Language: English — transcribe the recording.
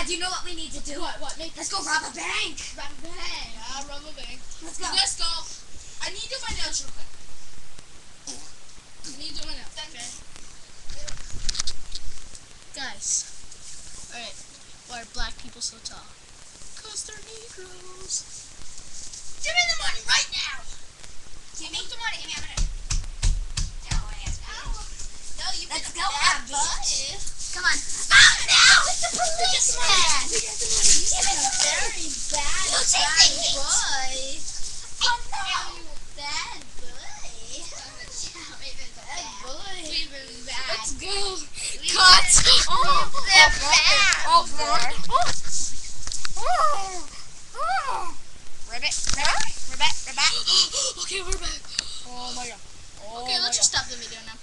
do you know what we need to do? What? Let's go rob a bank. Rob a bank. Yeah, rob a bank. Let's go. Let's go. I need to do my nails real quick. I need to do my nails. Okay. Guys. Alright. Why are black people so tall? Because they're Negroes. Give me the money right now. Give me the money. Give me a minute. No, you let's go, Abby. Come on. Oh no! It's the policeman! We got the money. Give me the very bad boy. Oh no! Bad boy. Bad boy. Let's go. Cut! Oh, Ribbit. Okay, we're back. Oh my god. Okay, let's just stop the video now.